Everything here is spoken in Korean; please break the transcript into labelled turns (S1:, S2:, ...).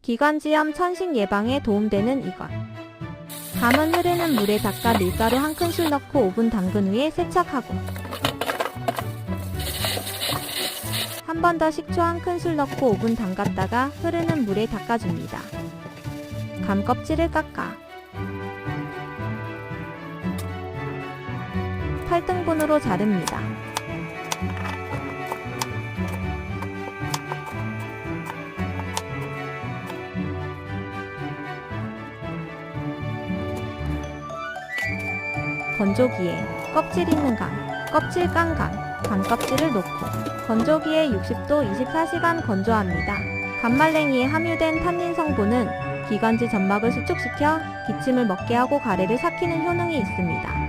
S1: 기관지염 천식 예방에 도움되는 이것. 감은 흐르는 물에 닦아 밀가루 한 큰술 넣고 5분 담근 후에 세척하고 한 번 더 식초 한 큰술 넣고 5분 담갔다가 흐르는 물에 닦아줍니다. 감 껍질을 깎아 8등분으로 자릅니다. 건조기에 껍질 있는 감, 껍질 깐 감, 감 껍질을 놓고 건조기에 60도 24시간 건조합니다. 감말랭이에 함유된 탄닌 성분은 기관지 점막을 수축시켜 기침을 먹게 하고 가래를 삭히는 효능이 있습니다.